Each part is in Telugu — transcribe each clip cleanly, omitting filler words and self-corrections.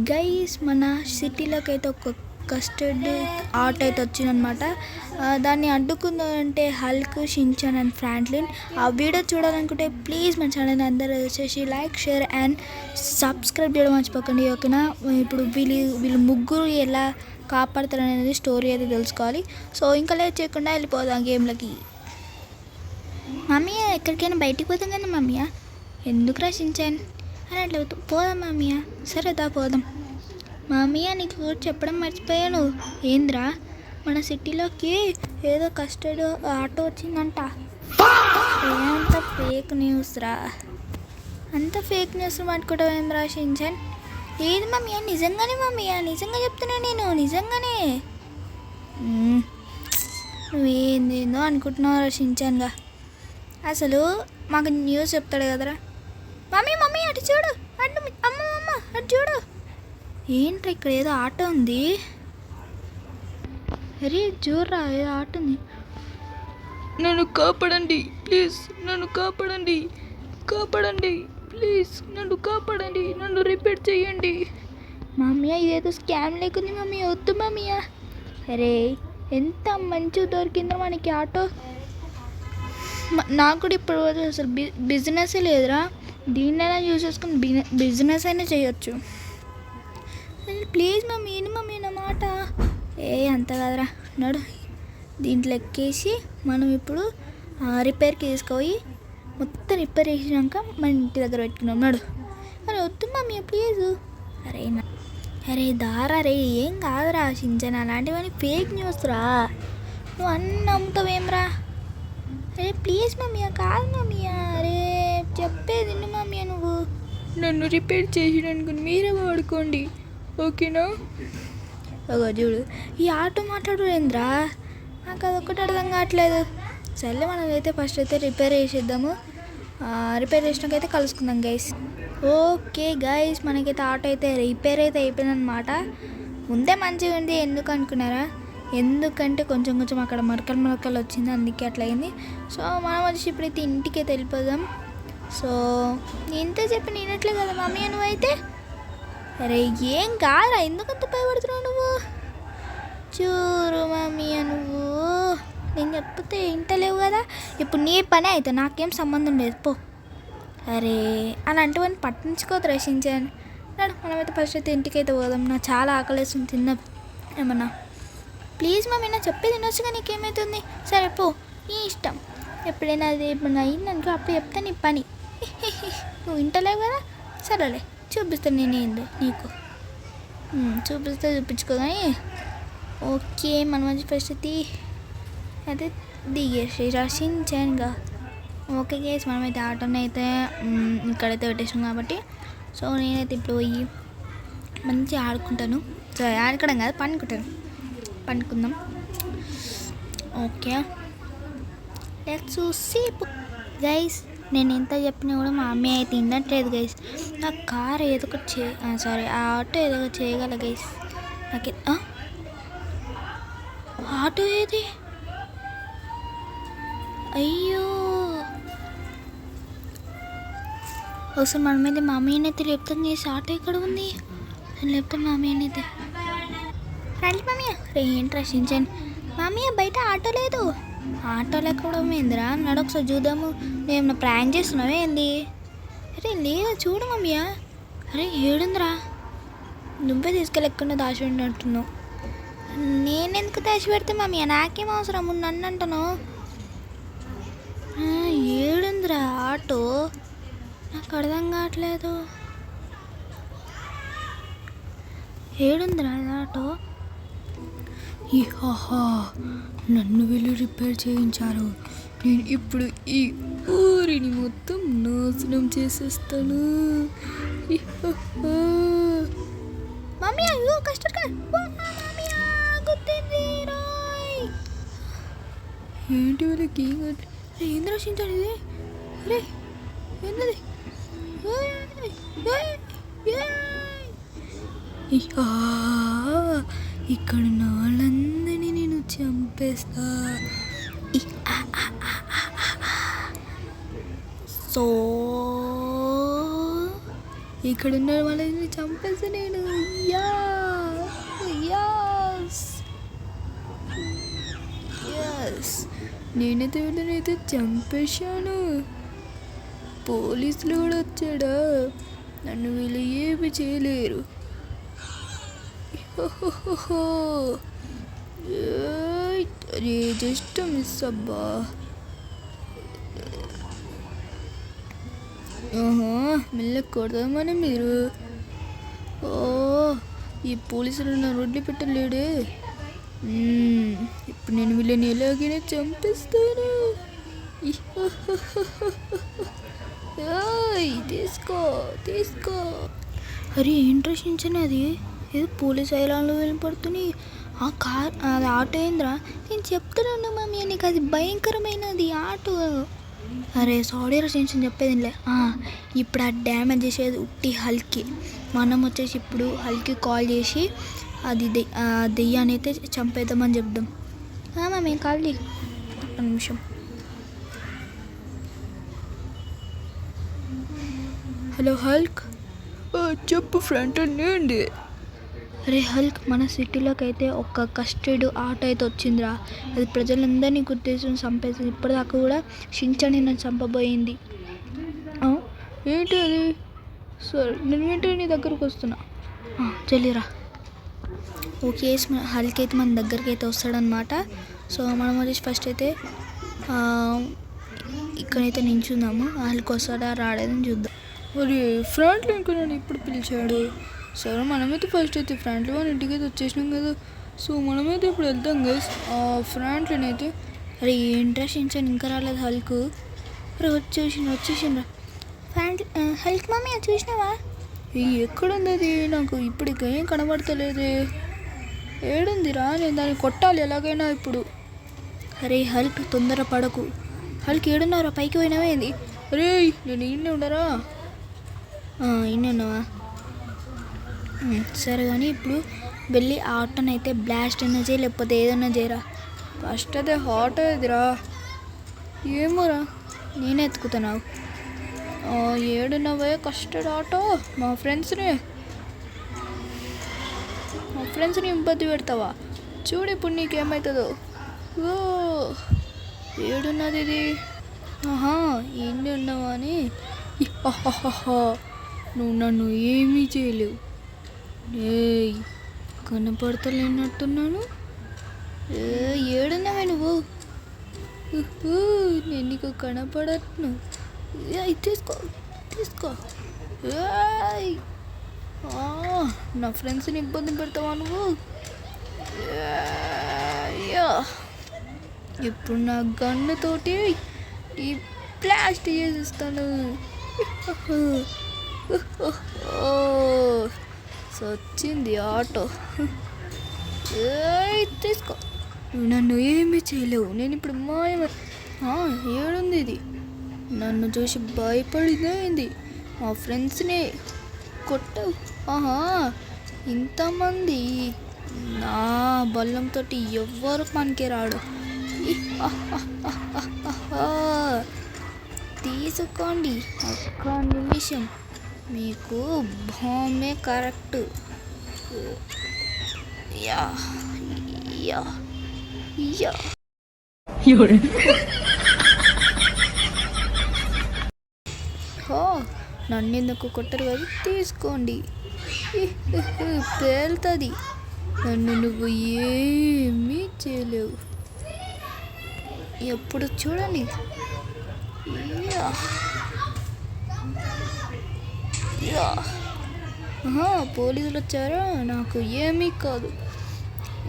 గైస్ మన సిటీలోకి అయితే ఒక కస్టర్డ్ ఆర్ట్ అయితే వచ్చిందనమాట. దాన్ని అడ్డుకుందంటే హల్క్, షించాన్ అండ్ ఫ్రాంక్లిన్. ఆ వీడియో చూడాలనుకుంటే ప్లీజ్ మన ఛానల్ అందరూ వచ్చేసి లైక్, షేర్ అండ్ సబ్స్క్రైబ్ చేయడం మర్చిపోకండి. ఓకేనా? ఇప్పుడు వీళ్ళు ముగ్గురు ఎలా కాపాడుతారు అనేది స్టోరీ అయితే తెలుసుకోవాలి. సో ఇంకా లేట్ చేయకుండా వెళ్ళిపోదాం గేమ్లకి. మమ్మీ ఎక్కడికైనా బయటికి పోతాం కదా మమ్మీ. ఎందుకు రచించాను అని అట్లా పోదాం మమ్మీ. సరే దా పోదాం. మామయ్య నీకు చెప్పడం మర్చిపోయాను. ఏంద్రా, మన సిటీలోకి ఏదో కస్టర్డ్ ఆటో వచ్చిందంట. అంత ఫేక్ న్యూస్ రా, అంత ఫేక్ న్యూస్ పట్టుకోవడం ఏం రాసించాను. ఏది మమ్మీ? నిజంగానే మమ్మీ, నిజంగా చెప్తున్నా నేను, నిజంగానే. నువ్వేందేందో అనుకుంటున్నావు రచించానుగా. అసలు మాకు న్యూస్ చెప్తాడు కదరా. మమ్మీ మమ్మీ అటు చూడు, అటు అమ్మ అమ్మ అటు చూడు. ఏంట్రా ఇక్కడ ఏదో ఆటో ఉంది. అరే చూడరా, ఏదో ఆటో ఉంది. నన్ను కాపాడండి ప్లీజ్, నన్ను కాపాడండి, కాపాడండి ప్లీజ్, నన్ను కాపాడండి, నన్ను రిపేర్ చేయండి. మమ్మీ ఇదేదో స్కామ్ లేకుంది మమ్మీ, వద్దు మమ్మీ. అరే ఎంత మంచిగా దొరికిందో మనకి ఆటో. నాకు కూడా ఇప్పుడు అసలు బిజినెస్ లేదురా. దీన్నైనా యూజ్ చేసుకుని బిజినెస్ అయినా చేయొచ్చు. ప్లీజ్ మమ్మీ, ఏంటి మమ్మీ నా మాట. అంత కదరా, నడు. దీంట్లో ఎక్కేసి మనం ఇప్పుడు రిపేర్కి తీసుకుపోయి మొత్తం రిపేర్ చేసినాక మన ఇంటి దగ్గర పెట్టుకున్నాం. నడు. అరే వద్దు మమ్మీ ప్లీజ్. అరే దారా రే, ఏం కాదురా షించాన్, అలాంటివన్నీ ఫేక్ న్యూస్ రా. నువ్వు అన్నీ నమ్ముతావేమ్రా. అరే ప్లీజ్ మమ్మీ, కాదు మమ్మీ. అరే చెప్పేది విను మమ్మీ. నువ్వు నన్ను రిపేర్ చేసినానికి మీరే వాడుకోండి, ఓకేనా? ఒక చూడు, ఈ ఆటో మాట్లాడేంద్రా, నాకు అదొక్కటి అర్థం కావట్లేదు. సర్లే మనం అయితే ఫస్ట్ అయితే రిపేర్ చేసేద్దాము. రిపేర్ చేసినాకైతే కలుసుకుందాం గైస్. ఓకే గైస్, మనకైతే ఆటో అయితే రిపేర్ అయితే అయిపోయిందనమాట. ముందే మంచిగా ఉంది. ఎందుకు అనుకున్నారా? ఎందుకంటే కొంచెం కొంచెం అక్కడ మరకలు వచ్చింది, అందుకే అట్లా అయింది. సో మనం వచ్చి ఇప్పుడైతే ఇంటికైతే వెళ్ళిపోదాం. సో ఇంతే చెప్పి నేనట్లే కదా మమ్మీ. నువ్వైతే అరే ఏం కాదురా, ఎందుకంత భయపడుతున్నావు నువ్వు? చూరు మమ్మీ, నువ్వు నేను చెప్తే ఇంటలేవు కదా. ఇప్పుడు నీ పని అయితే నాకేం సంబంధం లేదు, పో. అరే అలాంటివన్నీ పట్టించుకోవద్దు రచించాను. నాడు మనమైతే ఫస్ట్ అయితే ఇంటికైతే పోదాం. నాకు చాలా ఆకలేస్తుంది, తిన్న ఏమన్నా. ప్లీజ్ మమ్మీ, నా చెప్పేది తినొచ్చుగా, నీకేమవుతుంది? సరే పో, నీ ఇష్టం. ఎప్పుడైనా అది ఇప్పుడు అయిందనుకో అప్పుడు చెప్తే నీ పని. నువ్వు ఇంటలేవు కదా. సరేలే చూపిస్తాను నేనేందో నీకు. చూపించుకో కానీ. ఓకే మనం మంచి ఫస్ట్ అయితే దిగేసి రచించానుగా. ఓకే గేస్, మనమైతే ఆటోని అయితే ఇక్కడైతే పెట్టేసాం కాబట్టి. సో నేనైతే ఇప్పుడు పోయి మంచిగా ఆడుకుంటాను. సరే ఆడుకోవడం కాదు, పండుకుందాం. Okay let's see guys. నేను ఎంత చెప్పినా కూడా మా అమ్మాయి అయితే తినట్లేదు గైస్. నా కార్ ఏదో ఒకటి ఆ ఆటో ఏదో ఒకటి చేయగల గైస్. నాకే ఆటో ఏది? అయ్యో ఒకసారి మనమైతే మా అమ్మయ్యనైతే లేపుతాం చేసి. ఆటో ఎక్కడ ఉంది? లేపుతాం మా అమ్మయ్యనైతే. రండి మమ్మీ. ఏంటి రచించాను మమ్మీ, బయట ఆటో లేదు. ఆటో లేకపోవడం ఏందిరా? నడు ఒకసారి చూద్దాము. నేను ప్రాంక్ చేస్తున్నావే ఏంది? అరే లేదా చూడు మమ్మీ. అరే ఏడుందిరా? నువ్వే తీసుకెళ్ళకుండా దాచిపెట్టినట్టున్నావు. నేనెందుకు దాచిపెడితే మమ్మీ? నాకేం అవసరం, నన్ను అంటాను. ఏడుందిరా ఆటో? నాకు అర్థం కావట్లేదు. ఏడుందిరా ఆటో? నన్ను వీళ్ళు రిపేర్ చేయించారు. నేను ఇప్పుడు ఈ ఊరిని మొత్తం నాశనం చేసేస్తాను. మమ్మీ అయ్యో కష్టం. ఏంటి వీళ్ళకి ఏం రచించాడు ఇది? అరే ఏంటది? ఇక్కడ వాళ్ళందరినీ నేను చంపేస్తా. సో ఇక్కడ ఉన్న వాళ్ళని చంపేస్తా నేను. యా యస్ యస్ నేనైతే వీళ్ళనైతే చంపేశాను. పోలీసులు కూడా వచ్చాడా? నన్ను వీళ్ళు ఏమి చేయలేరు. అరే జస్ట్ మిస్ అబ్బా. మెల్ల కొడదామని మీరు. ఓ ఈ పోలీసులు నా రోడ్లు పెట్టలేడే. ఇప్పుడు నేను వీళ్ళని ఎలాగైనా చంపిస్తాను. తీసుకో తీసుకో. అరే ఏంట్రా చించని అది ఏదో పోలీస్ ఐలాన్లో వెళ్ళిపడుతున్నాయి. ఆ కార్ అది ఆటో ఏంద్రా? నేను చెప్తున్నాను మమ్మీ నీకు అది భయంకరమైనది ఆటో. అరే సారీ రా చించని చెప్పేదిలే. ఇప్పుడు ఆ డ్యామేజ్ చేసేది ఉట్టి హల్కి. మనం వచ్చేసి ఇప్పుడు హల్కి కాల్ చేసి అది దెయ్యాన్ని అయితే చంపేద్దామని చెప్దాం. మమ్మీ కాల్ చేయి. ఒక్క నిమిషం. Hello Hulk. చెప్పు ఫ్రెండ్ అండి. అరే హల్క్ మన సిటీలోకి అయితే ఒక కస్టర్డ్ ఆటో అయితే వచ్చిందిరా. అది ప్రజలందరినీ గుర్తించుని చంపేసింది. ఇప్పటిదాకా కూడా షించాని నన్ను చంపబోయింది. ఏంటి అది? సరే నేను ఏంటి నీ దగ్గరకు వస్తున్నా. చెల్లిరా. ఓకే హల్క్ అయితే మన దగ్గరికి అయితే వస్తాడనమాట. సో మనం వచ్చేసి ఫస్ట్ అయితే ఇక్కడైతే నించుందాము. హల్క్ వస్తాడా రాడేదని చూద్దాం. మరి ఫ్రాంక్లిన్ నన్ను ఇప్పుడు పిలిచాడు. సరే మనమైతే ఫస్ట్ అయితే ఫ్రాంక్లిన్ వాళ్ళ ఇంటికి అయితే వచ్చేసినాం కదా. సో మనమైతే ఇప్పుడు వెళ్తాం గైస్. ఫ్రాంక్లిన్ అయితే అరే ఇంట్రెస్ట్ ఇచ్చాను ఇంకా రాలేదు హల్క్. అరే వచ్చేసిండ్రా హల్క్ మమ్మీ చూసినావా? ఎక్కడుంది అది? నాకు ఇప్పుడు ఏం కనబడతలేదే. ఏడుందిరా? నేను దాన్ని కొట్టాలి ఎలాగైనా ఇప్పుడు. అరే హల్క్ తొందర పడకు. హల్క్ ఏడున్నారా? పైకి పోయినావే ఏంది? అరే నేను ఇన్నే ఉండరా? ఇన్నే ఉన్నావా? సరే కానీ ఇప్పుడు వెళ్ళి ఆ ఆటోని అయితే బ్లాస్ట్ అయినా చేయి లేకపోతే ఏదైనా చేయరా. ఫస్ట్ అదే హాట్ అదిరా. ఏమోరా నేనే ఎత్తుకుతున్నావు. ఏడున్నవే కస్టర్డ్ ఆటో. మా ఫ్రెండ్స్ని ఇబ్బంది పెడతావా? చూడు ఇప్పుడు నీకేమవుతుందో. ఓ ఏడున్నది ఇది. ఎన్ని ఉన్నావా అని. నువ్వు నన్ను ఏమీ చేయలేవు. కనపడతలేనట్టున్నాను. ఏడున్నావే నువ్వు? నేను నీకు కనపడను. తీసుకో. నా ఫ్రెండ్స్ని ఇబ్బంది పెడతావా నువ్వు? ఇప్పుడు నా గన్నుతోటి ఈ బ్లాస్ట్ చేసిస్తాను. వచ్చింది ఆటో. తీసుకో. నన్ను ఏమీ చేయలేవు. నేను ఇప్పుడు ఏడుంది ఇది? నన్ను చూసి భయపడిపోయింది. మా ఫ్రెండ్స్ని కొట్టావు. ఇంతమంది నా బల్లంతో ఎవ్వరు పనికి రాడు. తీసుకోండి ఒక్క నిమిషం. మీకు బాంబే కరెక్ట్. నన్ను ఎందుకు కొట్టరు కదా? తీసుకోండి. పేలుతుంది. నన్ను నువ్వు ఏమీ చేయలేవు. ఎప్పుడు చూడండి. పోలీసులు వచ్చారా? నాకు ఏమీ కాదు.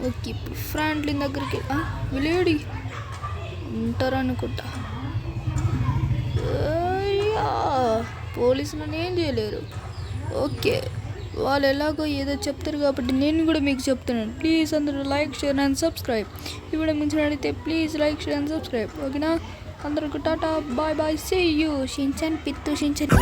ఓకే ఇప్పుడు ఫ్రాంక్లిన్ దగ్గరికి విలేడి ఉంటారనుకుంటా. పోలీసులను ఏం చేయలేరు. ఓకే వాళ్ళు ఎలాగో ఏదో చెప్తారు కాబట్టి నేను కూడా మీకు చెప్తున్నాను. ప్లీజ్ అందరూ లైక్ షేర్ అండ్ సబ్స్క్రైబ్. ఇప్పుడు మించినట్టయితే please like share and subscribe. ఓకేనా? అందరికి tata bye bye. See you. Shinchan పిత్తు షించాన్.